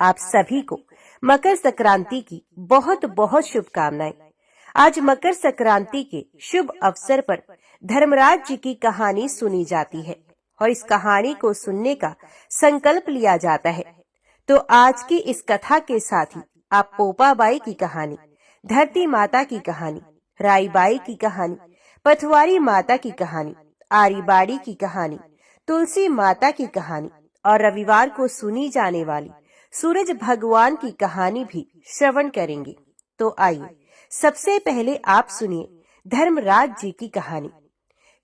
आप सभी को मकर संक्रांति की बहुत बहुत शुभकामनाएं। आज मकर संक्रांति के शुभ अवसर पर धर्मराज जी की कहानी सुनी जाती है और इस कहानी को सुनने का संकल्प लिया जाता है। तो आज की इस कथा के साथ ही आप पोपाबाई की कहानी, धरती माता की कहानी, राईबाई की कहानी, पथवारी माता की कहानी, आरीबाड़ी की कहानी, तुलसी माता की कहानी और रविवार को सुनी जाने वाली सूरज भगवान की कहानी भी श्रवण करेंगे। तो आइए सबसे पहले आप सुनिए धर्मराज जी की कहानी।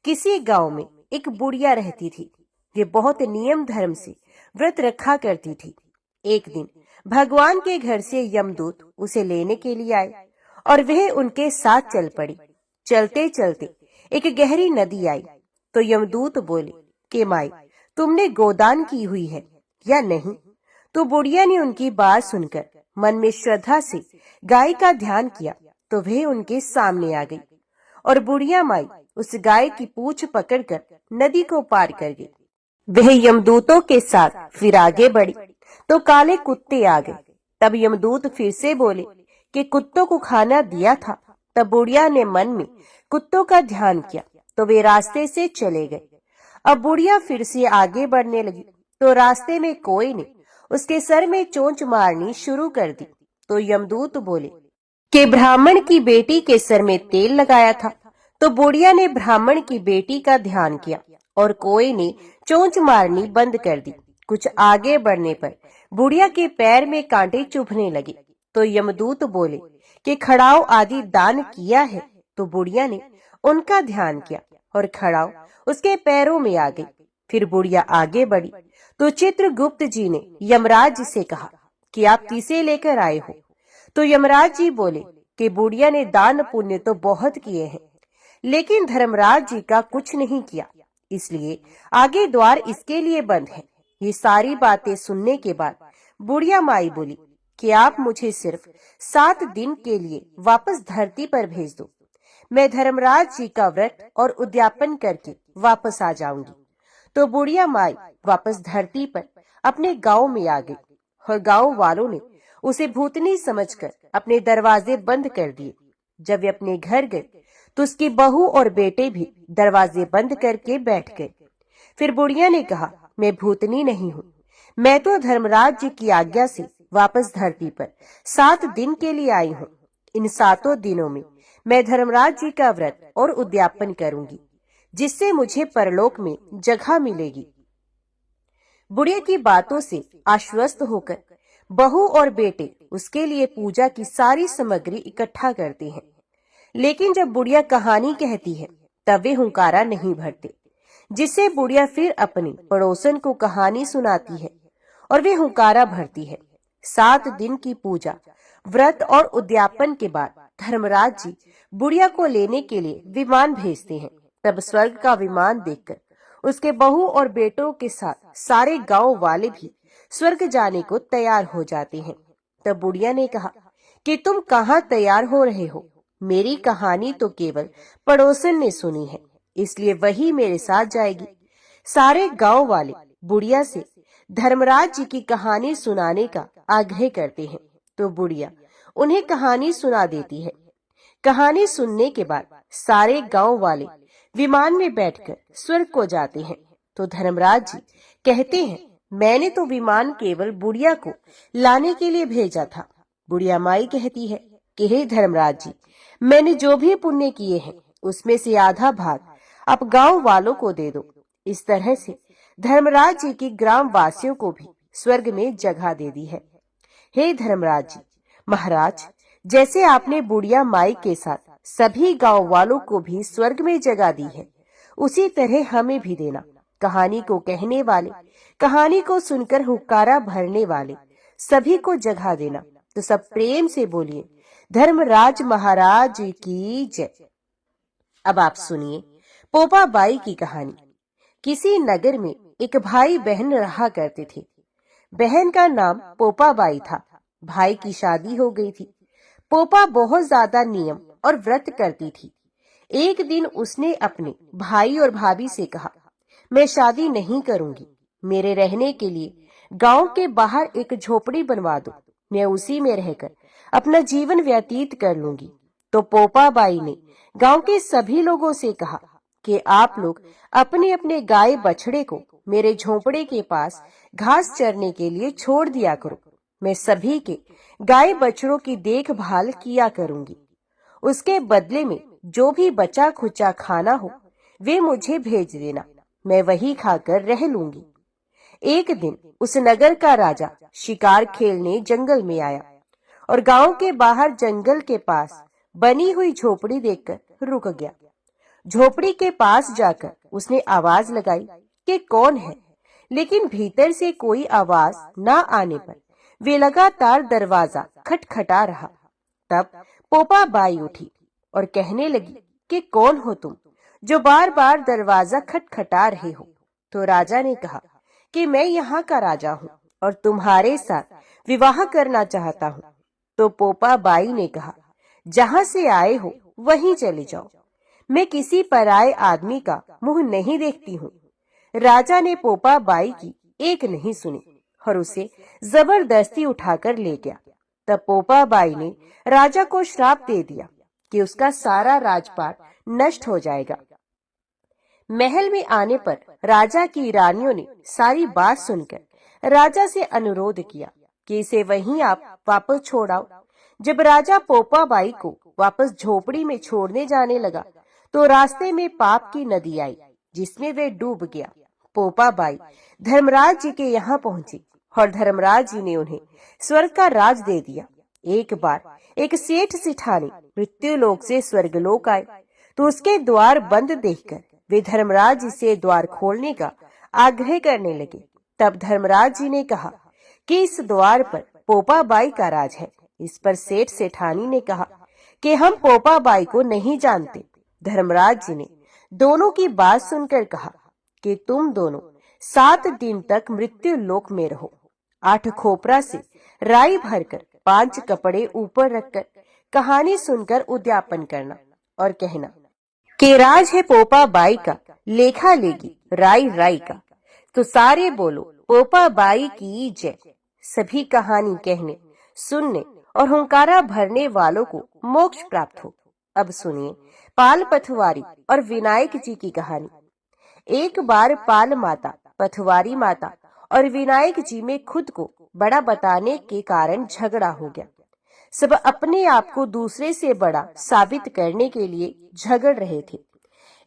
किसी गांव में एक बुढ़िया रहती थी। ये बहुत नियम धर्म से व्रत रखा करती थी। एक दिन भगवान के घर से यमदूत उसे लेने के लिए आए और वह उनके साथ चल पड़ी। चलते चलते एक गहरी नदी आई तो यमदूत बोले कि माई, तुमने गोदान की हुई है या नहीं? तो बुढ़िया ने उनकी बात सुनकर मन में श्रद्धा से गाय का ध्यान किया तो वह उनके सामने आ गई और बुढ़िया माई उस गाय की पूंछ पकड़कर नदी को पार कर गई। वह यमदूतों के साथ फिर आगे बढ़ी तो काले कुत्ते आ गए। तब यमदूत फिर से बोले कि कुत्तों को खाना दिया था। तब बुढ़िया ने मन में कुत्तों का ध्यान किया तो वे रास्ते से चले गए। अब बुढ़िया फिर से आगे बढ़ने लगी तो रास्ते में कोई ने उसके सर में चोंच मारनी शुरू कर दी। तो यमदूत बोले कि ब्राह्मण की बेटी के सर में तेल लगाया था। तो बुढ़िया ने ब्राह्मण की बेटी का ध्यान किया और कोई ने चोंच मारनी बंद कर दी। कुछ आगे बढ़ने पर बुढ़िया के पैर में कांटे चुभने लगे। तो यमदूत बोले कि खड़ाऊ आदि दान किया है। तो बुढ़िया ने उनका ध्यान किया और खड़ाऊ उसके पैरों में आ गई। फिर बुढ़िया आगे बढ़ी तो चित्रगुप्त जी ने यमराज से कहा कि आप किसे लेकर आए हो? तो यमराज जी बोले कि बुढ़िया ने दान पुण्य तो बहुत किए हैं, लेकिन धर्मराज जी का कुछ नहीं किया, इसलिए आगे द्वार इसके लिए बंद है। ये सारी बातें सुनने के बाद बुढ़िया माई बोली कि आप मुझे सिर्फ 7 दिन के लिए वापस धरती पर भेज दो। मैं धर्मराज जी का व्रत और उद्यापन करके वापस आ जाऊंगी। तो बुढ़िया माई वापस धरती पर अपने गांव में आ गई और गांव वालों ने उसे भूतनी समझकर अपने दरवाजे बंद कर दिए। जब वे अपने घर गए तो उसकी बहू और बेटे भी दरवाजे बंद करके बैठ गए। फिर बुढ़िया ने कहा, मैं भूतनी नहीं हूँ, मैं तो धर्मराज जी की आज्ञा से वापस धरती पर 7 दिन के लिए आई हूँ। इन 7 दिनों में मैं धर्मराज जी का व्रत और उद्यापन करूंगी, जिससे मुझे परलोक में जगह मिलेगी। बुढ़िया की बातों से आश्वस्त होकर बहू और बेटे उसके लिए पूजा की सारी सामग्री इकट्ठा करते हैं। लेकिन जब बुढ़िया कहानी कहती है तब वे हुंकारा नहीं भरते, जिससे बुढ़िया फिर अपने पड़ोसन को कहानी सुनाती है और वे हुंकारा भरती है। 7 दिन की पूजा, व्रत और उद्यापन के बाद धर्मराज जी बुढ़िया को लेने के लिए विमान भेजते हैं। तब स्वर्ग का विमान देखकर उसके बहू और बेटों के साथ सारे गांव वाले भी स्वर्ग जाने को तैयार हो जाते हैं। तब बुढ़िया ने कहा कि तुम कहाँ तैयार हो रहे हो? मेरी कहानी तो केवल पड़ोसन ने सुनी है, इसलिए वही मेरे साथ जाएगी। सारे गांव वाले बुढ़िया से धर्मराज जी की कहानी सुनाने का आग्रह करते हैं। तो बुढ़िया उन्हें कहानी सुना देती है। कहानी सुनने के बाद सारे गांव वाले विमान में बैठकर स्वर्ग को जाते हैं। तो धर्मराज जी कहते हैं, मैंने तो विमान केवल बुढ़िया को लाने के लिए भेजा था। बुढ़िया माई कहती है कि हे धर्मराज जी, मैंने जो भी पुण्य किए हैं उसमें से आधा भाग आप गांव वालों को दे दो। इस तरह से धर्मराज जी की ग्राम वासियों को भी स्वर्ग में जगह दे दी है। हे धर्मराज जी महाराज, जैसे आपने बुढ़िया माई के साथ सभी गांव वालों को भी स्वर्ग में जगह दी है, उसी तरह हमें भी देना। कहानी को कहने वाले, कहानी को सुनकर हुक्कारा भरने वाले सभी को जगह देना। तो सब प्रेम से बोलिए, धर्मराज महाराज की जय। अब आप सुनिए पोपाबाई की कहानी। किसी नगर में एक भाई बहन रहा करते थे। बहन का नाम पोपाबाई था। भाई की शादी हो गई थी। पोपा बहुत ज्यादा नियम और व्रत करती थी। एक दिन उसने अपने भाई और भाभी से कहा, मैं शादी नहीं करूंगी। मेरे रहने के लिए गांव के बाहर एक झोपड़ी बनवा दो, मैं उसी में रहकर अपना जीवन व्यतीत कर लूंगी। तो पोपा बाई ने गांव के सभी लोगों से कहा कि आप लोग अपने अपने गाय बछड़े को मेरे झोपड़े के पास घास चरने के लिए छोड़ दिया करो। मैं सभी के गाय बछड़ों की देखभाल किया करूंगी। उसके बदले में जो भी बचा खुचा खाना हो वे मुझे भेज देना, मैं वही खाकर रह लूंगी। एक दिन उस नगर का राजा शिकार खेलने जंगल में आया और गांव के बाहर जंगल के पास बनी हुई झोपड़ी देखकर रुक गया। झोपड़ी के पास जाकर उसने आवाज लगाई कि कौन है, लेकिन भीतर से कोई आवाज न आने पर वे लगातार दरवाजा खटखटा रहा। तब पोपा बाई उठी और कहने लगी कि कौन हो तुम जो बार बार दरवाजा खटखटा रहे हो। तो राजा ने कहा कि मैं यहाँ का राजा हूँ और तुम्हारे साथ विवाह करना चाहता हूँ। तो पोपा बाई ने कहा, जहाँ से आए हो वहीं चले जाओ, मैं किसी पराये आदमी का मुंह नहीं देखती हूँ। राजा ने पोपा बाई की एक नहीं सुनी और उसे जबरदस्ती उठाकर ले गया। तब पोपा बाई ने राजा को श्राप दे दिया कि उसका सारा राजपाट नष्ट हो जाएगा। महल में आने पर राजा की रानियों ने सारी बात सुनकर राजा से अनुरोध किया कि इसे वहीं आप वापस छोड़ आओ। जब राजा पोपा बाई को वापस झोपड़ी में छोड़ने जाने लगा तो रास्ते में पाप की नदी आई जिसमें वे डूब गया। पोपा बाई धर्मराज जी के यहाँ पहुंची और धर्मराज जी ने उन्हें स्वर्ग का राज दे दिया। एक बार एक सेठ सिठानी मृत्यु लोक से स्वर्गलोक आए तो उसके द्वार बंद देखकर वे धर्मराज जी से द्वार खोलने का आग्रह करने लगे। तब धर्मराज जी ने कहा कि इस द्वार पर पोपा बाई का राज है। इस पर सेठ सेठानी ने कहा कि हम पोपा बाई को नहीं जानते। धर्मराज जी ने दोनों की बात सुनकर कहा कि तुम दोनों 7 दिन तक मृत्यु लोक में रहो। 8 खोपरा से राई भरकर 5 कपड़े ऊपर रखकर कहानी सुनकर उद्यापन करना और कहना कि राज है पोपा बाई का, लेखा लेगी राई राई का। तो सारे बोलो पोपा बाई की जय। सभी कहानी कहने, सुनने और हुंकारा भरने वालों को मोक्ष प्राप्त हो। अब सुनिए पाल पथवारी और विनायक जी की कहानी। एक बार पाल माता, पथवारी माता और विनायक जी में खुद को बड़ा बताने के कारण झगड़ा हो गया। सब अपने आप को दूसरे से बड़ा साबित करने के लिए झगड़ रहे थे।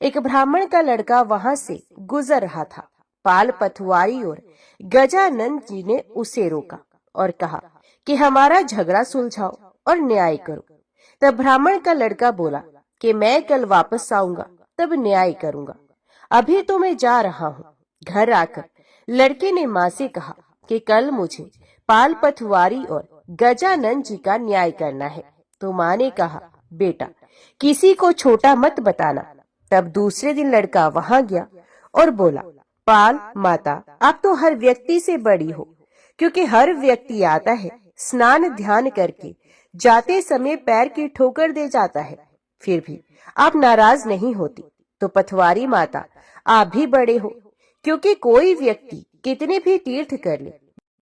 एक ब्राह्मण का लड़का वहां से गुजर रहा था। पाल पथवारी और गजानंद जी ने उसे रोका और कहा कि हमारा झगड़ा सुलझाओ और न्याय करो। तब ब्राह्मण का लड़का बोला कि मैं कल वापस आऊंगा तब न्याय करूंगा, अभी तो मैं जा रहा हूँ। घर आकर लड़के ने माँ से कहा कि कल मुझे पाल पथवारी और गजानंद जी का न्याय करना है। तो माँ ने कहा, बेटा किसी को छोटा मत बताना। तब दूसरे दिन लड़का वहां गया और बोला, पाल माता आप तो हर व्यक्ति से बड़ी हो, क्योंकि हर व्यक्ति आता है स्नान ध्यान करके जाते समय पैर की ठोकर दे जाता है, फिर भी आप नाराज नहीं होती। तो पथवारी माता आप भी बड़े हो, क्योंकि कोई व्यक्ति कितने भी तीर्थ कर ले,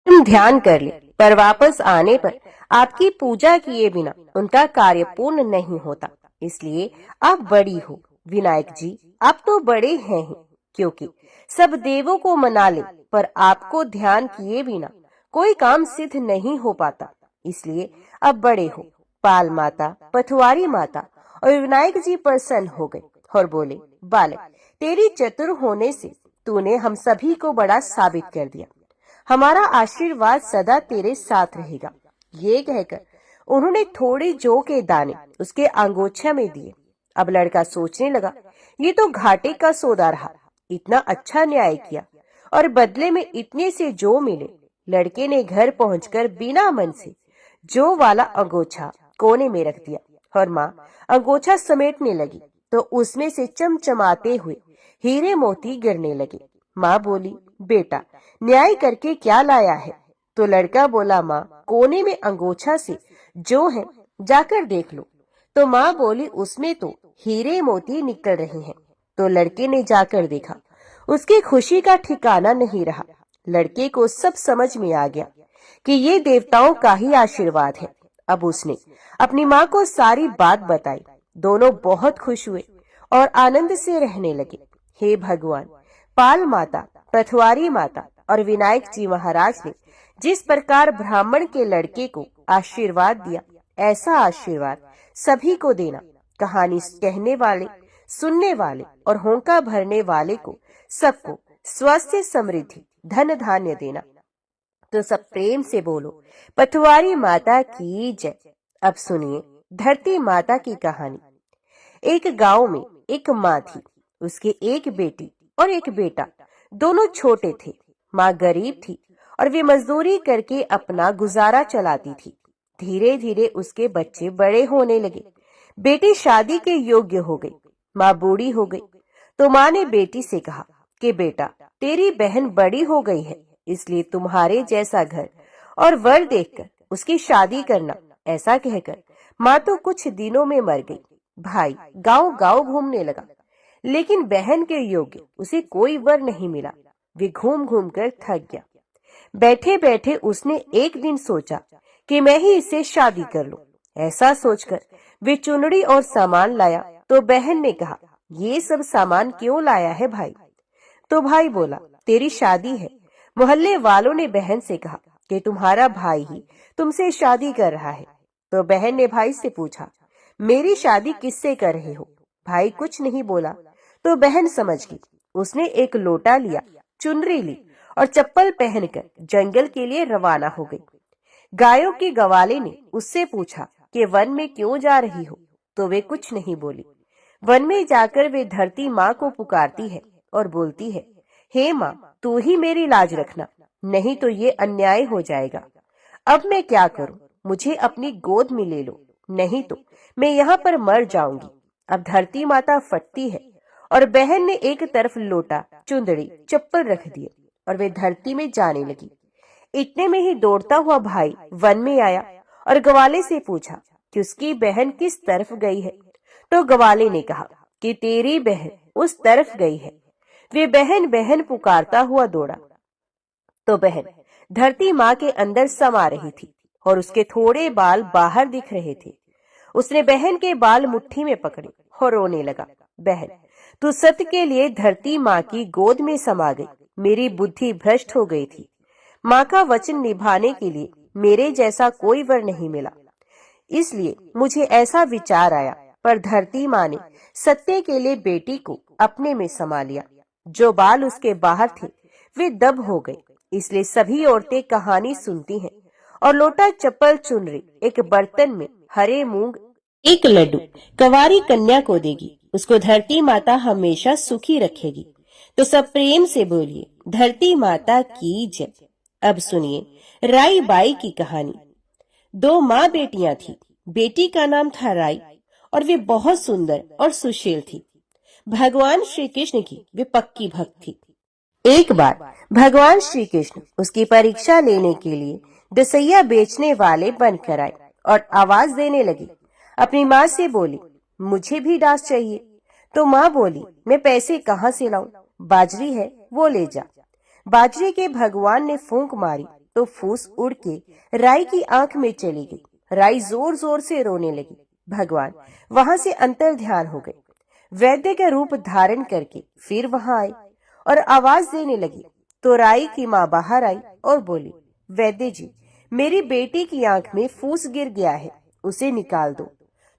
ध्यान कर ले, पर वापस आने पर आपकी पूजा किए बिना उनका कार्य पूर्ण नहीं होता, इसलिए आप बड़ी हो। विनायक जी आप तो बड़े हैं ही, क्योंकि सब देवों को मना ले पर आपको ध्यान किए बिना कोई काम सिद्ध नहीं हो पाता, इसलिए अब बड़े हो। पाल माता, पथवारी माता और विनायक जी प्रसन्न हो गए और बोले, बालक तेरी चतुर होने से तूने हम सभी को बड़ा साबित कर दिया, हमारा आशीर्वाद सदा तेरे साथ रहेगा। ये कहकर उन्होंने थोड़े जौ के दाने उसके अंगोछा में दिए। अब लड़का सोचने लगा, ये तो घाटे का सौदा रहा, इतना अच्छा न्याय किया और बदले में इतने से जौ मिले। लड़के ने घर पहुंचकर बिना मन से जौ वाला अंगोछा कोने में रख दिया और माँ अंगोछा समेटने लगी तो उसमें से चमचमाते हुए हीरे मोती गिरने लगे। माँ बोली, बेटा न्याय करके क्या लाया है? तो लड़का बोला, माँ कोने में अंगोछा से जो है जाकर देख लो। तो माँ बोली, उसमें तो हीरे मोती निकल रहे हैं। तो लड़के ने जाकर देखा, उसकी खुशी का ठिकाना नहीं रहा। लड़के को सब समझ में आ गया कि ये देवताओं का ही आशीर्वाद है। अब उसने अपनी माँ को सारी बात बताई। दोनों बहुत खुश हुए और आनंद से रहने लगे। हे भगवान, पाल माता, पथवारी माता और विनायक जी महाराज ने जिस प्रकार ब्राह्मण के लड़के को आशीर्वाद दिया, ऐसा आशीर्वाद सभी को देना। कहानी कहने वाले, सुनने वाले और होंका भरने वाले को सबको स्वास्थ्य, समृद्धि, धन धान्य देना। तो सब प्रेम से बोलो, पथवारी माता की जय। अब सुनिए धरती माता की कहानी। एक गांव में एक माँ थी। उसके एक बेटी और एक बेटा, दोनों छोटे थे। माँ गरीब थी और वे मजदूरी करके अपना गुजारा चलाती थी। धीरे धीरे उसके बच्चे बड़े होने लगे। बेटी शादी के योग्य हो गई। माँ बूढ़ी हो गई तो माँ ने बेटी से कहा कि बेटा, तेरी बहन बड़ी हो गई है, इसलिए तुम्हारे जैसा घर और वर देखकर उसकी शादी करना। ऐसा कहकर माँ तो कुछ दिनों में मर गई। भाई गांव गांव घूमने लगा, लेकिन बहन के योग्य उसे कोई वर नहीं मिला। वे घूम घूम कर थक गया। बैठे बैठे उसने एक दिन सोचा कि मैं ही इससे शादी कर लूं। ऐसा सोचकर वे चुनरी और सामान लाया तो बहन ने कहा, ये सब सामान क्यों लाया है भाई? तो भाई बोला, तेरी शादी है। मोहल्ले वालों ने बहन से कहा कि तुम्हारा भाई ही तुमसे शादी कर रहा है। तो बहन ने भाई से पूछा, मेरी शादी किससे कर रहे हो? भाई कुछ नहीं बोला तो बहन समझ गई। उसने एक लोटा लिया, चुनरी ली और चप्पल पहनकर जंगल के लिए रवाना हो गई। गायों के गवाले ने उससे पूछा कि वन में क्यों जा रही हो? तो वे कुछ नहीं बोली। वन में जाकर वे धरती माँ को पुकारती है और बोलती है, हे माँ, तू ही मेरी लाज रखना, नहीं तो ये अन्याय हो जाएगा। अब मैं क्या करूं? मुझे अपनी गोद में ले लो, नहीं तो मैं यहाँ पर मर जाऊंगी। अब धरती माता फटती है और बहन ने एक तरफ लोटा, चुंदड़ी, चप्पल रख दिए और वे धरती में जाने लगी। इतने में ही दौड़ता हुआ भाई वन में आया और गवाले से पूछा कि उसकी बहन किस तरफ गई है। तो गवाले ने कहा कि तेरी बहन उस तरफ गई है। वे बहन बहन पुकारता हुआ दौड़ा तो बहन धरती माँ के अंदर समा रही थी और उसके थोड़े बाल बाहर दिख रहे थे। उसने बहन के बाल मुट्ठी में पकड़े और रोने लगा, बहन, तू सत्य के लिए धरती माँ की गोद में समा गई। मेरी बुद्धि भ्रष्ट हो गई थी। माँ का वचन निभाने के लिए मेरे जैसा कोई वर नहीं मिला, इसलिए मुझे ऐसा विचार आया। पर धरती माँ ने सत्य के लिए बेटी को अपने में समा लिया। जो बाल उसके बाहर थे वे दब हो गए। इसलिए सभी औरतें कहानी सुनती हैं और लोटा, चप्पल, चुनरी एक बर्तन में हरे मूंग, एक लड्डू कंवारी कन्या को देगी। उसको धरती माता हमेशा सुखी रखेगी। तो सब प्रेम से बोलिए, धरती माता की जय। अब सुनिए राई बाई की कहानी। दो माँ बेटियां थी। बेटी का नाम था राई और वे बहुत सुंदर और सुशील थी। भगवान श्री कृष्ण की वे पक्की भक्त थी। एक बार भगवान श्री कृष्ण उसकी परीक्षा लेने के लिए दसैया बेचने वाले बनकर आए और आवाज देने लगी। अपनी माँ से बोली, मुझे भी दास चाहिए। तो माँ बोली, मैं पैसे कहाँ से लाऊं? बाजरी है, वो ले जा। बाजरे के भगवान ने फूंक मारी तो फूस उड़ के राई की आंख में चली गई। राई जोर जोर से रोने लगी। भगवान वहां से अंतर ध्यान हो गए। वैद्य का रूप धारण करके फिर वहां आए और आवाज देने लगी। तो राई की माँ बाहर आई और बोली, वैद्य जी, मेरी बेटी की आंख में फूस गिर गया है, उसे निकाल दो।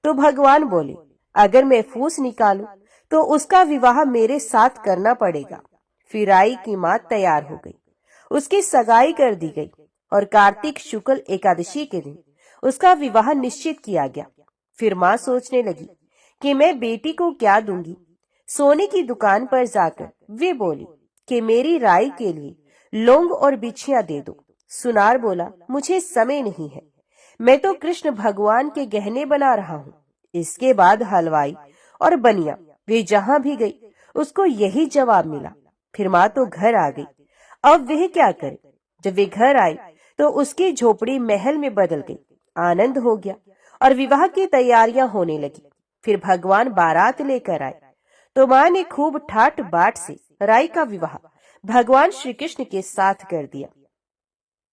तो भगवान बोले, अगर मैं फूस निकालूं तो उसका विवाह मेरे साथ करना पड़ेगा। फिर राई की माँ तैयार हो गई। उसकी सगाई कर दी गई और कार्तिक शुक्ल एकादशी के दिन उसका विवाह निश्चित किया गया। फिर माँ सोचने लगी कि मैं बेटी को क्या दूंगी। सोने की दुकान पर जाकर वे बोली कि मेरी राई के लिए लौंग और बिछिया दे दो। सुनार बोला, मुझे समय नहीं है, मैं तो कृष्ण भगवान के गहने बना रहा हूँ। इसके बाद हलवाई और बनिया वे जहाँ भी गई उसको यही जवाब मिला। फिर माँ तो घर आ गई। अब वह क्या करे? जब वे घर आई तो उसकी झोपड़ी महल में बदल गई। आनंद हो गया और विवाह की तैयारियां होने लगी। फिर भगवान बारात लेकर आए तो माँ ने खूब ठाट बाट से राई का विवाह भगवान श्री कृष्ण के साथ कर दिया।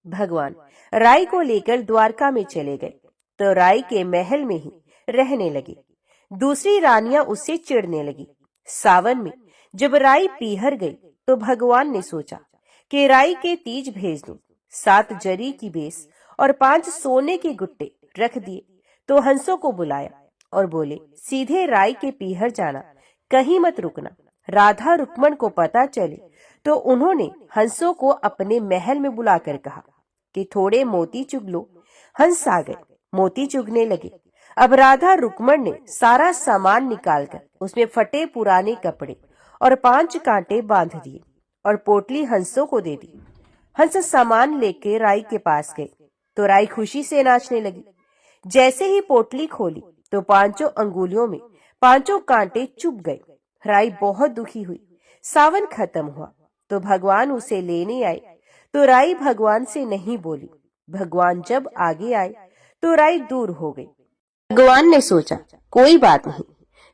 भगवान राई को लेकर द्वारका में चले गए तो राई के महल में ही रहने लगे। दूसरी रानियां उससे चिढ़ने लगी। सावन में जब राई पीहर गई तो भगवान ने सोचा कि राई के तीज भेज दूं। 7 जरी की बेस और 5 सोने के गुट्टे रख दिए तो हंसों को बुलाया और बोले, सीधे राई के पीहर जाना, कहीं मत रुकना। राधा रुक्मण को पता चले तो उन्होंने हंसों को अपने महल में बुलाकर कहा कि थोड़े मोती चुग लो। हंस आ गए, मोती चुगने लगे। अब राधा रुक्मण ने सारा सामान निकालकर उसमें फटे पुराने कपड़े और 5 कांटे बांध दिए और पोटली हंसों को दे दी। हंस सामान लेके राई के पास गए तो राई खुशी से नाचने लगी। जैसे ही पोटली खोली तो 5 अंगुलियों में 5 कांटे चुभ गए। राई बहुत दुखी हुई। सावन खत्म हुआ तो भगवान उसे लेने आए तो राई भगवान से नहीं बोली। भगवान जब आगे आए तो राई दूर हो गई। भगवान ने सोचा कोई बात नहीं,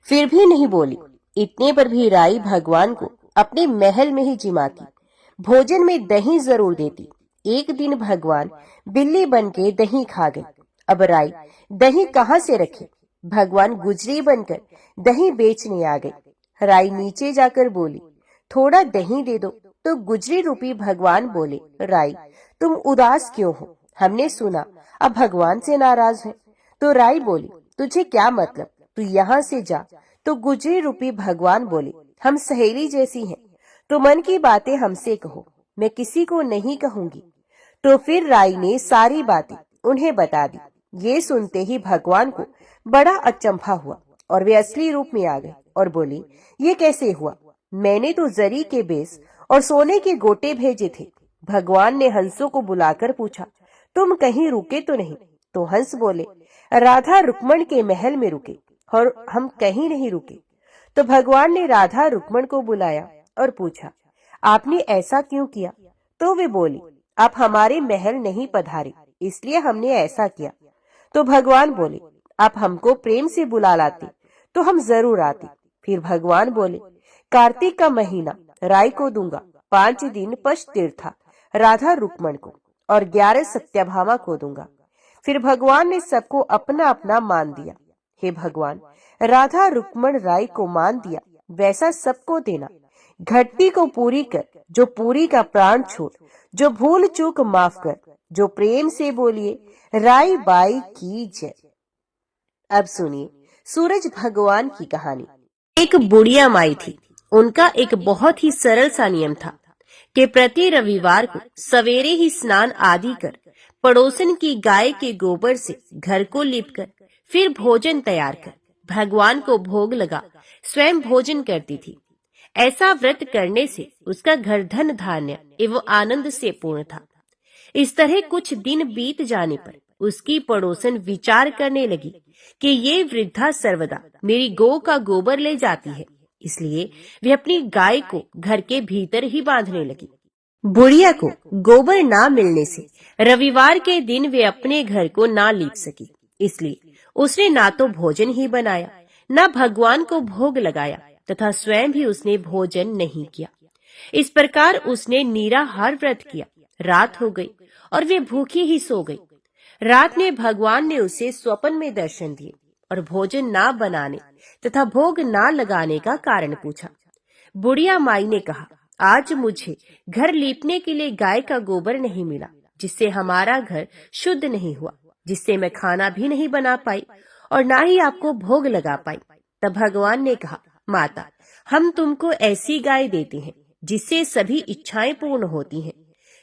फिर भी नहीं बोली। इतने पर भी राई भगवान को अपने महल में ही जिमाती, भोजन में दही जरूर देती। एक दिन भगवान बिल्ली बनके दही खा गई। अब राई दही कहाँ से रखे? भगवान गुजरी बनकर दही बेचने आ गई। राई नीचे जाकर बोली, थोड़ा दही दे दो। तो गुजरी रूपी भगवान बोले, राई तुम उदास क्यों हो? हमने सुना अब भगवान से नाराज है। तो राई बोली, तुझे क्या मतलब, तू यहाँ से जा। तो गुजरी रूपी भगवान बोले, हम सहेली जैसी हैं, तो मन की बातें हमसे कहो, मैं किसी को नहीं कहूंगी। तो फिर राई ने सारी बातें उन्हें बता दी। ये सुनते ही भगवान को बड़ा अचंभा हुआ और वे असली रूप में आ गए और बोले, ये कैसे हुआ? मैंने तो जरी के बेस और सोने के गोटे भेजे थे। भगवान ने हंसों को बुलाकर पूछा, तुम कहीं रुके तो नहीं? तो हंस बोले, राधा रुक्मण के महल में रुके और हम कहीं नहीं रुके। तो भगवान ने राधा रुक्मण को बुलाया और पूछा, आपने ऐसा क्यों किया? तो वे बोली, आप हमारे महल नहीं पधारे, इसलिए हमने ऐसा किया। तो भगवान बोले, आप हमको प्रेम से बुला लाते तो हम जरूर आते। फिर भगवान बोले, कार्तिक का महीना राई को दूंगा, 5 दिन पश्च तीर्था राधा रुक्मण को और 11 सत्यभामा को दूंगा। फिर भगवान ने सबको अपना अपना मान दिया। हे भगवान, राधा रुक्मण राई को मान दिया, वैसा सबको देना। घटती को पूरी कर, जो पूरी का प्राण छोड़, जो भूल चूक माफ कर, जो प्रेम से बोलिए, राई बाई की जय। अब सुनिए सूरज भगवान की कहानी। एक बुढ़िया माई थी। उनका एक बहुत ही सरल सा नियम था कि प्रति रविवार को सवेरे ही स्नान आदि कर पड़ोसन की गाय के गोबर से घर को लीपकर फिर भोजन तैयार कर भगवान को भोग लगा स्वयं भोजन करती थी। ऐसा व्रत करने से उसका घर धन धान्य एवं आनंद से पूर्ण था। इस तरह कुछ दिन बीत जाने पर उसकी पड़ोसन विचार करने लगी कि ये वृद्धा सर्वदा मेरी गौ का गोबर ले जाती है, इसलिए वे अपनी गाय को घर के भीतर ही बांधने लगी। बुढ़िया को गोबर ना मिलने से रविवार के दिन वे अपने घर को ना लीप सकी, इसलिए उसने ना तो भोजन ही बनाया, ना भगवान को भोग लगाया तथा स्वयं भी उसने भोजन नहीं किया। इस प्रकार उसने निराहार व्रत किया। रात हो गई और वे भूखी ही सो गई। रात में भगवान ने उसे स्वप्न में दर्शन दिए और भोजन ना बनाने तथा भोग ना लगाने का कारण पूछा। बुढ़िया माई ने कहा, आज मुझे घर लीपने के लिए गाय का गोबर नहीं मिला, जिससे हमारा घर शुद्ध नहीं हुआ, जिससे मैं खाना भी नहीं बना पाई और ना ही आपको भोग लगा पाई। तब भगवान ने कहा, माता, हम तुमको ऐसी गाय देते हैं जिससे सभी इच्छाएं पूर्ण होती हैं,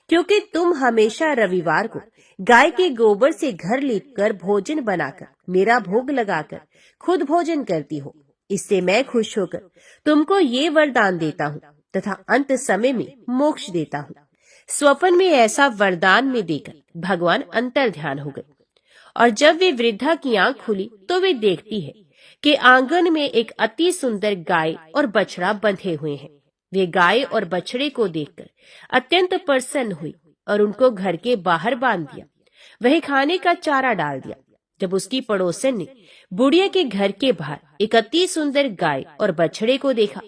क्योंकि तुम हमेशा रविवार को गाय के गोबर से घर लीपकर भोजन बनाकर मेरा भोग लगाकर खुद भोजन करती हो। इससे मैं खुश होकर तुमको ये वरदान देता हूँ तथा अंत समय में मोक्ष देता हूँ। स्वप्न में ऐसा वरदान में देकर भगवान अंतर ध्यान हो गए और जब वे वृद्धा की आंख खुली तो वे देखती है कि आंगन में एक अति सुंदर गाय और बछड़ा बंधे हुए हैं। वे गाय और बछड़े को देखकर अत्यंत प्रसन्न हुई और उनको घर के बाहर बांध दिया। वह खाने का चारा डाल दिया। जब उसकी पड़ोसन ने बुढ़िया के घर के बाहर एक अति सुंदर गाय और बछड़े को देखा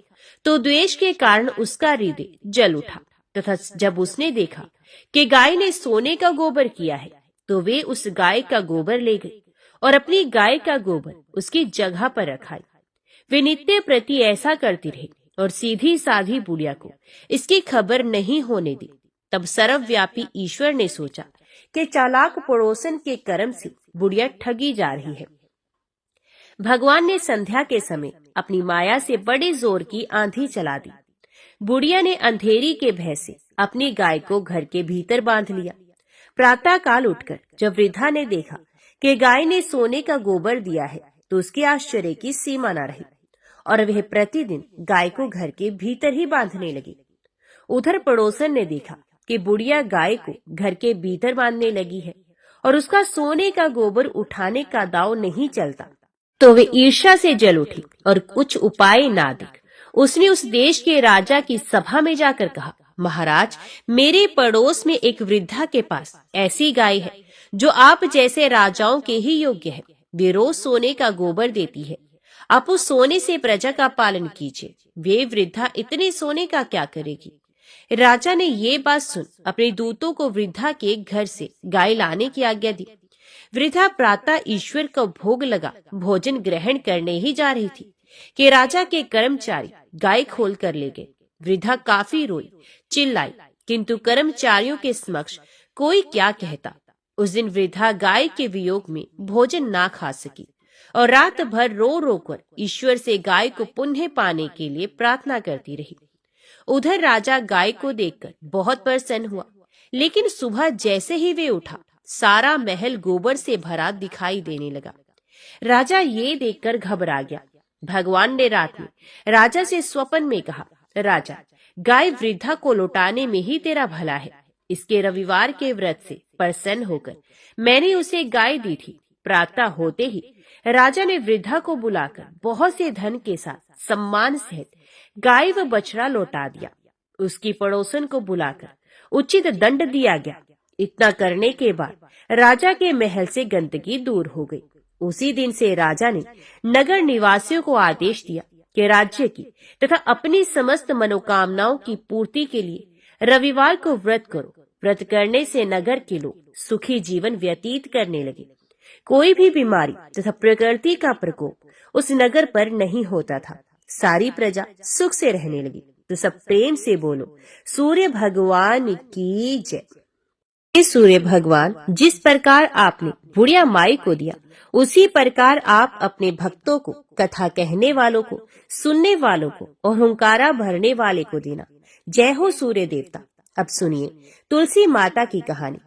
तो द्वेष के कारण उसका हृदय जल उठा तथा जब उसने देखा कि गाय ने सोने का गोबर किया है तो वे उस गाय का गोबर ले गई और अपनी गाय का गोबर उसकी जगह पर रखाई। वे नित्य प्रति ऐसा करती रही और सीधी साधी बुढ़िया को इसकी खबर नहीं होने दी। तब सर्वव्यापी ईश्वर ने सोचा कि चालाक पड़ोसन के कर्म से बुढ़िया ठगी जा रही है। भगवान ने संध्या के समय अपनी माया से बड़े जोर की आंधी चला दी। बुढ़िया ने अंधेरी के भय से अपनी गाय को घर के भीतर बांध लिया। प्रातः काल उठकर जब वृद्धा ने देखा कि गाय ने सोने का गोबर दिया है तो उसके आश्चर्य की सीमा न रही और वह प्रतिदिन गाय को घर के भीतर ही बांधने लगी। उधर पड़ोसन ने देखा कि बुढ़िया गाय को घर के भीतर बांधने लगी है और उसका सोने का गोबर उठाने का दाव नहीं चलता, तो वे ईर्ष्या से जल उठी और कुछ उपाय ना देख उसने उस देश के राजा की सभा में जाकर कहा, महाराज, मेरे पड़ोस में एक वृद्धा के पास ऐसी गाय है जो आप जैसे राजाओं के ही योग्य है। वे रोज सोने का गोबर देती है। आप उस सोने से प्रजा का पालन कीजिए। वे वृद्धा इतने सोने का क्या करेगी? राजा ने ये बात सुन अपने दूतों को वृद्धा के घर से गाय लाने की आज्ञा दी। वृद्धा प्रातः ईश्वर को भोग लगा भोजन ग्रहण करने ही जा रही थी कि राजा के कर्मचारी गाय खोल कर ले गए। वृद्धा काफी रोई, चिल्लाई, किंतु कर्मचारियों के समक्ष कोई क्या कहता। उस दिन वृद्धा गाय के वियोग में भोजन ना खा सकी और रात भर रो रो कर ईश्वर से गाय को पुनः पाने के लिए प्रार्थना करती रही। उधर राजा गाय को देखकर बहुत प्रसन्न हुआ, लेकिन सुबह जैसे ही वे उठा सारा महल गोबर से भरा दिखाई देने लगा। राजा ये देखकर घबरा गया। भगवान ने रात में राजा से स्वप्न में कहा, राजा, गाय वृद्धा को लौटाने में ही तेरा भला है। इसके रविवार के व्रत से प्रसन्न होकर मैंने उसे गाय दी थी। प्रातः होते ही राजा ने वृद्धा को बुलाकर बहुत से धन के साथ सम्मान सहित गाय व बछड़ा लौटा दिया। उसकी पड़ोसन को बुलाकर उचित दंड दिया गया। इतना करने के बाद राजा के महल से गंदगी दूर हो गई। उसी दिन से राजा ने नगर निवासियों को आदेश दिया कि राज्य की तथा अपनी समस्त मनोकामनाओं की पूर्ति के लिए रविवार को व्रत करो। व्रत करने से नगर के लोग सुखी जीवन व्यतीत करने लगे। कोई भी बीमारी तथा प्रकृति का प्रकोप उस नगर पर नहीं होता था। सारी प्रजा सुख से रहने लगी। तो सब प्रेम से बोलो, सूर्य भगवान की जय। हे सूर्य भगवान, जिस प्रकार आपने बुढ़िया माई को दिया उसी प्रकार आप अपने भक्तों को, कथा कहने वालों को, सुनने वालों को और हुंकारा भरने वाले को देना। जय हो सूर्य देवता। अब सुनिए तुलसी माता की कहानी।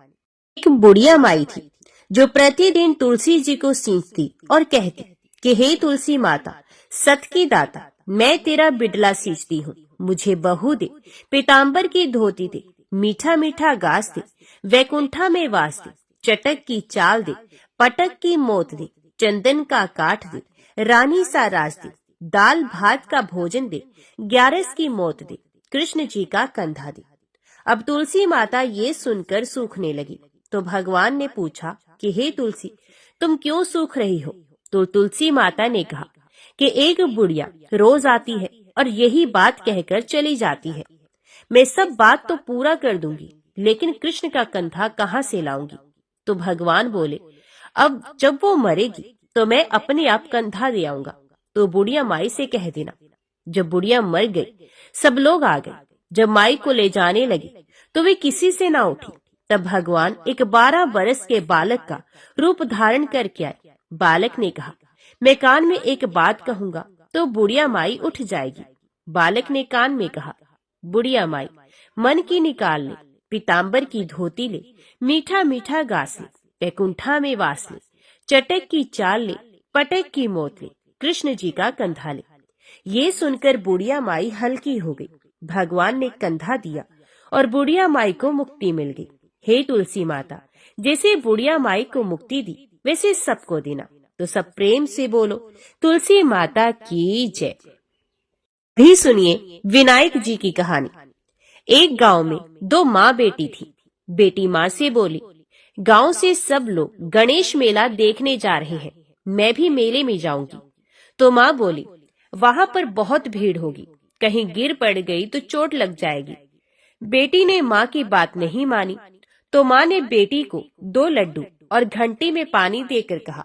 एक बुढ़िया माई थी जो प्रतिदिन तुलसी जी को सींचती और कहती कि हे तुलसी माता, सत की दाता, मैं तेरा बिडला सींचती हूँ, मुझे बहू दे, पीताम्बर की धोती दे, मीठा मीठा घास दे, वैकुंठा में वास दे, चटक की चाल दे, पटक की मोत दे, चंदन का काठ दे, रानी सा राज दे, दाल भात का भोजन दे, 11 की मौत दे, कृष्ण जी का कंधा दे। अब तुलसी माता ये सुनकर सूखने लगी। तो भगवान ने पूछा कि हे तुलसी, तुम क्यों सूख रही हो? तो तुलसी माता ने कहा कि एक बुढ़िया रोज आती है और यही बात कहकर चली जाती है। मैं सब बात तो पूरा कर दूंगी, लेकिन कृष्ण का कंधा कहाँ से लाऊंगी? तो भगवान बोले, अब जब वो मरेगी तो मैं अपने आप कंधा दे आऊंगा। तो बुढ़िया माई से कह देना। जब बुढ़िया मर गई, सब लोग आ गए। जब माई को ले जाने लगी तो वे किसी से ना उठी। तब भगवान एक 12 बरस के बालक का रूप धारण करके आए। बालक ने कहा, मैं कान में एक बात कहूंगा तो बुढ़िया माई उठ जाएगी। बालक ने कान में कहा, बुढ़िया माई, मन की निकाल ले, पीताम्बर की धोती ले, मीठा मीठा घास ले, वैकुंठा में वास ले, चटक की चाल ले, पटक की मोत ले, कृष्ण जी का कंधा ले। ये सुनकर बुढ़िया माई हल्की हो गई। भगवान ने कंधा दिया और बुढ़िया माई को मुक्ति मिल गई। हे तुलसी माता, जैसे बुढ़िया माई को मुक्ति दी वैसे सबको देना। तो सब प्रेम से बोलो, तुलसी माता की जय। भी सुनिए विनायक जी की कहानी। एक गांव में 2 माँ बेटी थी। बेटी माँ से बोली, गांव से सब लोग गणेश मेला देखने जा रहे हैं, मैं भी मेले में जाऊंगी। तो माँ बोली, वहां पर बहुत भीड़ होगी, कहीं गिर पड़ गई तो चोट लग जाएगी। बेटी ने माँ की बात नहीं मानी तो माँ ने बेटी को 2 लड्डू और घंटी में पानी देकर कहा,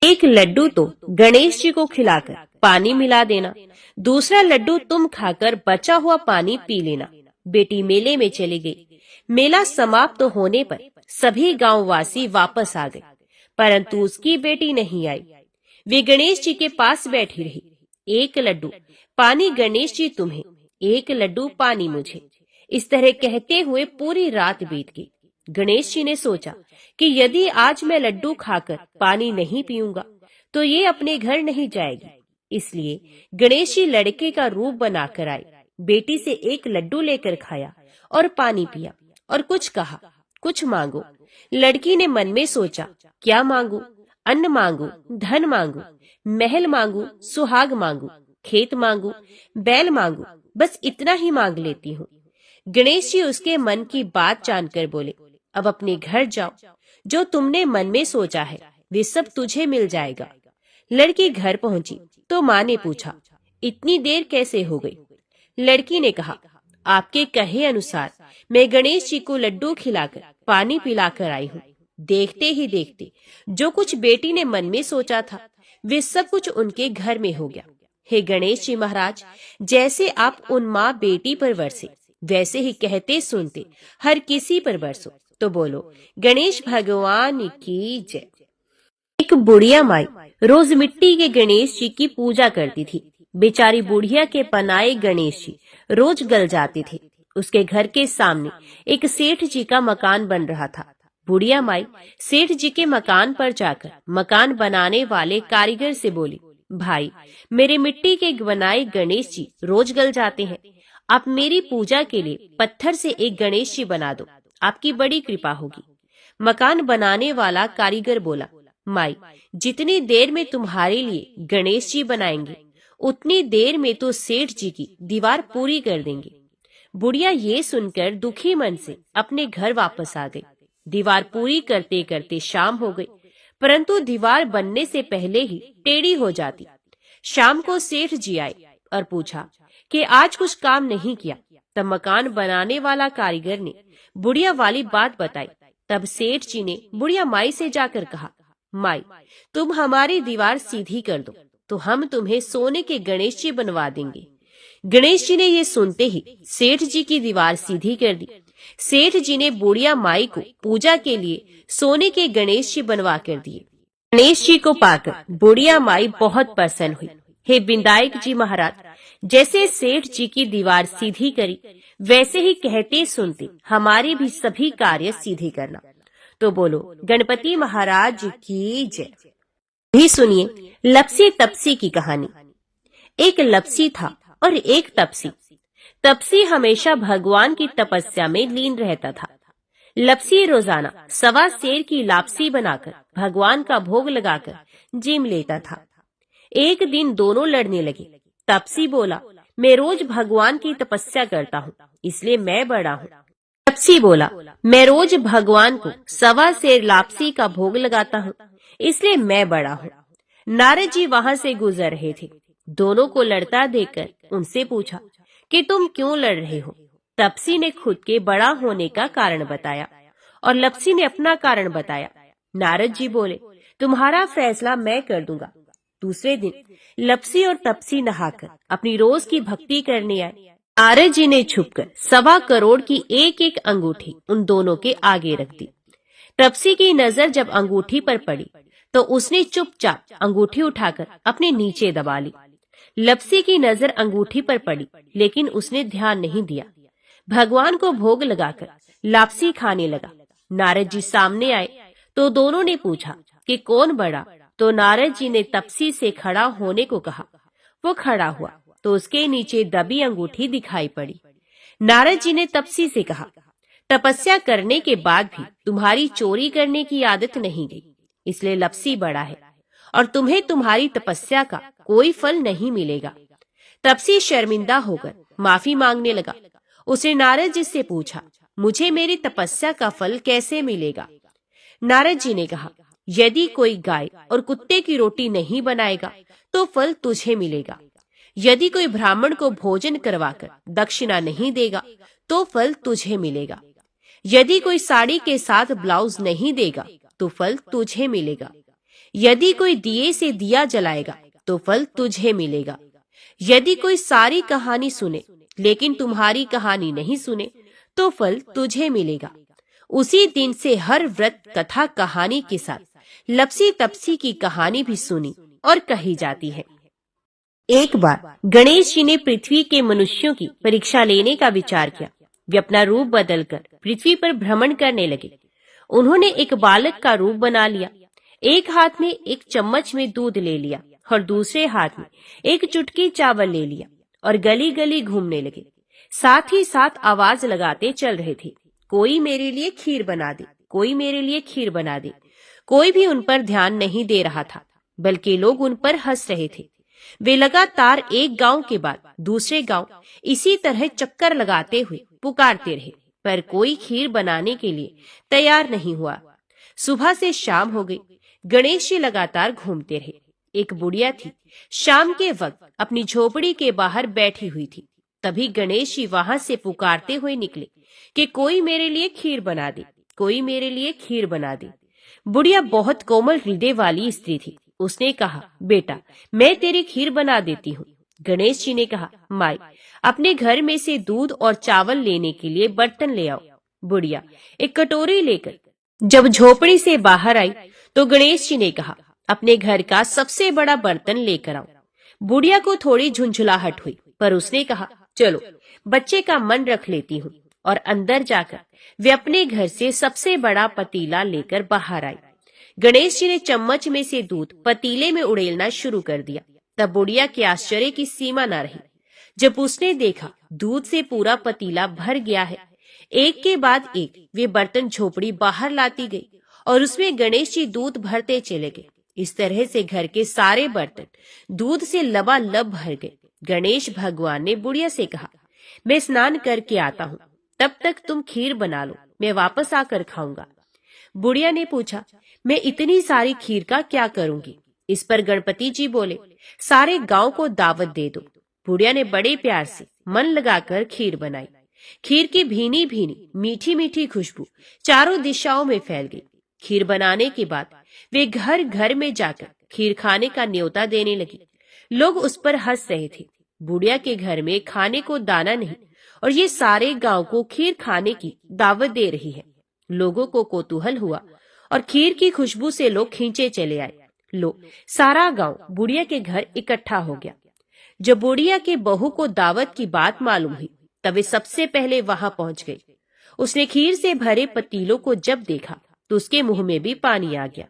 एक लड्डू तो गणेश जी को खिलाकर पानी मिला देना, दूसरा लड्डू तुम खाकर बचा हुआ पानी पी लेना। बेटी मेले में चली गई। मेला समाप्त होने पर सभी गांववासी वापस आ गए, परंतु उसकी बेटी नहीं आई। वे गणेश जी के पास बैठी रही। एक लड्डू पानी गणेश जी तुम्हें, एक लड्डू पानी मुझे, इस तरह कहते हुए पूरी रात बीत गई। गणेश जी ने सोचा कि यदि आज मैं लड्डू खाकर पानी नहीं पीऊंगा तो ये अपने घर नहीं जाएगी। इसलिए गणेश जी लड़के का रूप बनाकर आए, बेटी से एक लड्डू लेकर खाया और पानी पिया और कुछ कहा, कुछ मांगो। लड़की ने मन में सोचा, क्या मांगू? अन्न मांगू, धन मांगू, महल मांगू, सुहाग मांगू, खेत मांगू, बैल मांगू, बस इतना ही मांग लेती हूँ। गणेश जी उसके मन की बात जानकर बोले, अब अपने घर जाओ, जो तुमने मन में सोचा है वे सब तुझे मिल जाएगा। लड़की घर पहुंची तो माँ ने पूछा, इतनी देर कैसे हो गई? लड़की ने कहा, आपके कहे अनुसार मैं गणेश जी को लड्डू खिलाकर पानी पिलाकर आई हूँ। देखते ही देखते जो कुछ बेटी ने मन में सोचा था वे सब कुछ उनके घर में हो गया। हे गणेश जी महाराज, जैसे आप उन माँ बेटी पर बरसे वैसे ही कहते सुनते हर किसी पर बरसो। तो बोलो गणेश भगवान की जय। एक बुढ़िया माई रोज मिट्टी के गणेश जी की पूजा करती थी। बेचारी बुढ़िया के पनाए गणेश जी रोज गल जाते थे। उसके घर के सामने एक सेठ जी का मकान बन रहा था। बुढ़िया माई सेठ जी के मकान पर जाकर मकान बनाने वाले कारीगर से बोली, भाई मेरे मिट्टी के बनाए गणेश जी रोज गल जाते हैं, आप मेरी पूजा के लिए पत्थर से एक गणेश जी बना दो, आपकी बड़ी कृपा होगी। मकान बनाने वाला कारीगर बोला, माई जितनी देर में तुम्हारे लिए गणेश जी बनाएंगे उतनी देर में तो सेठ जी की दीवार पूरी कर देंगे। बुढ़िया ये सुनकर दुखी मन से अपने घर वापस आ गई। दीवार पूरी करते करते शाम हो गई, परंतु दीवार बनने से पहले ही टेढ़ी हो जाती। शाम को सेठ जी आए और पूछा कि आज कुछ काम नहीं किया। तब मकान बनाने वाला कारीगर ने बुढ़िया वाली बात बताई। तब सेठ जी ने बुढ़िया माई से जाकर कहा, माई तुम हमारी दीवार सीधी कर दो तो हम तुम्हें सोने के गणेश जी बनवा देंगे। गणेश जी ने ये सुनते ही सेठ जी की दीवार सीधी कर दी। सेठ जी ने बुढ़िया माई को पूजा के लिए सोने के गणेश जी बनवा कर दिए। गणेश जी को पाकर बुढ़िया माई बहुत प्रसन्न हुई। हे विनायक जी महाराज, जैसे सेठ जी की दीवार सीधी करी वैसे ही कहते सुनते हमारे भी सभी कार्य सीधे करना। तो बोलो गणपति महाराज की जय। भी सुनिए लपसी तपसी की कहानी। एक लपसी था और एक तपसी। तपसी हमेशा भगवान की तपस्या में लीन रहता था। लपसी रोजाना 1.25 सेर की लापसी बनाकर भगवान का भोग लगाकर जिम लेता था। एक दिन दोनों लड़ने लगे। तपसी बोला, मैं रोज भगवान की तपस्या करता हूँ इसलिए मैं बड़ा हूँ। तपसी बोला, मैं रोज भगवान को 1.25 सेर लापसी का भोग लगाता हूँ इसलिए मैं बड़ा हूँ। नारद जी वहाँ से गुजर रहे थे। दोनों को लड़ता देखकर उनसे पूछा कि तुम क्यों लड़ रहे हो? तपसी ने खुद के बड़ा होने का कारण बताया और लपसी ने अपना कारण बताया। नारद जी बोले, तुम्हारा फैसला मैं कर दूंगा। दूसरे दिन लपसी और तपसी नहाकर अपनी रोज की भक्ति करने आए। नारद जी ने छुपकर 1.25 करोड़ की एक एक अंगूठी उन दोनों के आगे रख दी। तपसी की नजर जब अंगूठी पर पड़ी तो उसने चुपचाप अंगूठी उठाकर अपने नीचे दबा ली। लपसी की नजर अंगूठी पर पड़ी लेकिन उसने ध्यान नहीं दिया। भगवान को भोग लगाकर लापसी खाने लगा। नारद जी सामने आए तो दोनों ने पूछा कि कौन बड़ा? तो नारद जी ने तपसी से खड़ा होने को कहा। वो खड़ा हुआ तो उसके नीचे दबी अंगूठी दिखाई पड़ी। नारद जी ने तपसी से कहा, तपस्या करने के बाद भी तुम्हारी चोरी करने की आदत नहीं गई, इसलिए लपसी बड़ा है और तुम्हें तुम्हारी तपस्या का कोई फल नहीं मिलेगा। तपसी शर्मिंदा होकर माफी मांगने लगा। उसने नारद जी से पूछा, मुझे मेरी तपस्या का फल कैसे मिलेगा? नारद जी ने कहा, यदि कोई गाय और कुत्ते की रोटी नहीं बनाएगा तो फल तुझे मिलेगा। यदि कोई ब्राह्मण को भोजन करवाकर दक्षिणा नहीं देगा तो फल तुझे मिलेगा। यदि कोई साड़ी के साथ ब्लाउज नहीं देगा तो फल तुझे मिलेगा। यदि कोई दिए से दिया जलाएगा तो फल तुझे मिलेगा। यदि कोई सारी कहानी सुने लेकिन तुम्हारी कहानी नहीं सुने तो फल तुझे मिलेगा। उसी दिन से हर व्रत कथा कहानी के साथ लपसी तपसी की कहानी भी सुनी और कही जाती है। एक बार गणेश जी ने पृथ्वी के मनुष्यों की परीक्षा लेने का विचार किया। वे अपना रूप बदलकर पृथ्वी पर भ्रमण करने लगे। उन्होंने एक बालक का रूप बना लिया। एक हाथ में एक चम्मच में दूध ले लिया और दूसरे हाथ में एक चुटकी चावल ले लिया और गली गली घूमने लगे। साथ ही साथ आवाज लगाते चल रहे थे, कोई मेरे लिए खीर बना दे, कोई मेरे लिए खीर बना दे। कोई भी उन पर ध्यान नहीं दे रहा था, बल्कि लोग उन पर हंस रहे थे। वे लगातार एक गांव के बाद दूसरे गांव इसी तरह चक्कर लगाते हुए पुकारते रहे, पर कोई खीर बनाने के लिए तैयार नहीं हुआ। सुबह से शाम हो गई। गणेश जी लगातार घूमते रहे। एक बुढ़िया थी, शाम के वक्त अपनी झोपड़ी के बाहर बैठी हुई थी। तभी गणेश जी वहां से पुकारते हुए निकले कि कोई मेरे लिए खीर बना दे, कोई मेरे लिए खीर बना दे। बुढ़िया बहुत कोमल हृदय वाली स्त्री थी। उसने कहा, बेटा मैं तेरी खीर बना देती हूँ। गणेश जी ने कहा, माई अपने घर में से दूध और चावल लेने के लिए बर्तन ले आओ। बुढ़िया एक कटोरी लेकर जब झोपड़ी से बाहर आई तो गणेश जी ने कहा, अपने घर का सबसे बड़ा बर्तन लेकर आओ। बुढ़िया को थोड़ी झुंझुलाहट हुई, पर उसने कहा, चलो बच्चे का मन रख लेती हूँ। और अंदर जाकर वे अपने घर से सबसे बड़ा पतीला लेकर बाहर आई। गणेश जी ने चम्मच में से दूध पतीले में उड़ेलना शुरू कर दिया। तब बुढ़िया के आश्चर्य की सीमा न रही जब उसने देखा दूध से पूरा पतीला भर गया है। एक के बाद एक वे बर्तन झोपड़ी बाहर लाती गई और उसमें गणेश जी दूध भरते चले गए। इस तरह से घर के सारे बर्तन दूध से लबालब भर गए। गणेश भगवान ने बुढ़िया से कहा, मैं स्नान करके आता हूँ, तब तक तुम खीर बना लो, मैं वापस आकर खाऊंगा। बुढ़िया ने पूछा, मैं इतनी सारी खीर का क्या करूंगी? इस पर गणपति जी बोले, सारे गांव को दावत दे दो। बुढ़िया ने बड़े प्यार से मन लगाकर खीर बनाई। खीर की भीनी भीनी मीठी मीठी खुशबू चारों दिशाओं में फैल गई। खीर बनाने के बाद वे घर घर में जाकर खीर खाने का न्योता देने लगी। लोग उस पर हंस रहे थे। बुढ़िया के घर में खाने को दाना नहीं और ये सारे गांव को खीर खाने की दावत दे रही है। लोगों को कौतूहल हुआ और खीर की खुशबू से लोग खींचे चले आए। सारा गांव बुढ़िया के घर इकट्ठा हो गया। जब बुढ़िया के बहू को दावत की बात मालूम हुई तब वे सबसे पहले वहां पहुंच गई। उसने खीर से भरे पतीलों को जब देखा तो उसके मुंह में भी पानी आ गया।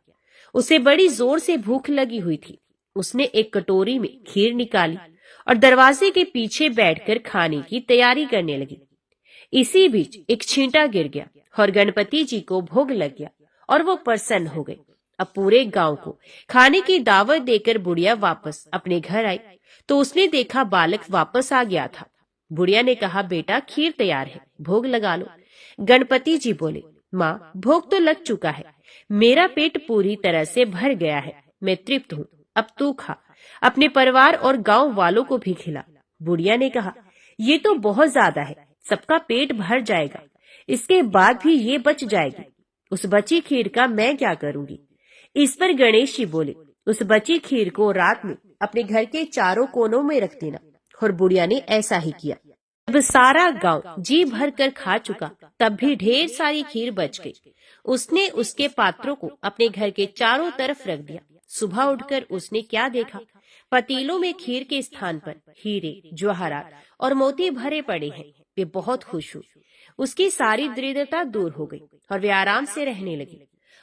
उसे बड़ी जोर से भूख लगी हुई थी। उसने एक कटोरी में खीर निकाली और दरवाजे के पीछे बैठकर खाने की तैयारी करने लगी। इसी बीच एक छींटा गिर गया और गणपति जी को भोग लग गया और वो प्रसन्न हो गए। अब पूरे गांव को खाने की दावत देकर बुढ़िया वापस अपने घर आई तो उसने देखा बालक वापस आ गया था। बुढ़िया ने कहा, बेटा खीर तैयार है, भोग लगा लो। गणपति जी बोले, माँ भोग तो लग चुका है, मेरा पेट पूरी तरह से भर गया है, मैं तृप्त हूँ, अब तू खा, अपने परिवार और गांव वालों को भी खिला। बुढ़िया ने कहा, ये तो बहुत ज्यादा है, सबका पेट भर जाएगा, इसके बाद भी ये बच जाएगी, उस बची खीर का मैं क्या करूंगी? इस पर गणेश जी बोले, उस बची खीर को रात में अपने घर के चारों कोनों में रख देना। और बुढ़िया ने ऐसा ही किया। जब सारा गांव जी भर कर खा चुका तब भी ढेर सारी खीर बच गई। उसने उसके पात्रों को अपने घर के चारों तरफ रख दिया। सुबह उठकर उसने क्या देखा? पतीलों में खीर के स्थान पर हीरे, जवाहरात और मोती भरे पड़े हैं। वे बहुत खुश हुई। उसकी सारी दरिद्रता दूर हो गई और वे आराम से रहने लगी।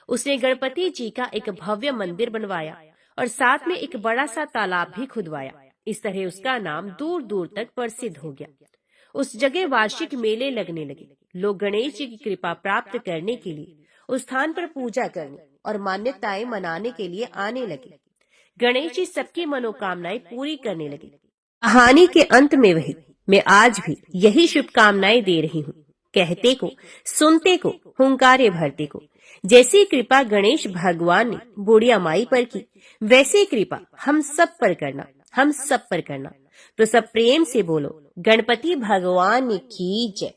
उसने गणपति जी का एक भव्य मंदिर बनवाया और साथ में एक बड़ा सा तालाब भी खुदवाया। इस तरह उसका नाम दूर दूर तक प्रसिद्ध हो गया। उस जगह वार्षिक मेले लगने लगे। लोग गणेश जी की कृपा प्राप्त करने के लिए उस स्थान पर पूजा करने और मान्यताएं मनाने के लिए आने लगे। गणेश जी सबकी मनोकामनाएं पूरी करने लगे। कहानी के अंत में वही मैं आज भी यही शुभकामनाएं दे रही हूँ। कहते को, सुनते को, हुंकारे भरते को। जैसी कृपा गणेश भगवान ने बुढ़िया माई पर की, वैसी कृपा हम सब पर करना, हम सब पर करना। तो सब प्रेम से बोलो, गणपति भगवान की जय।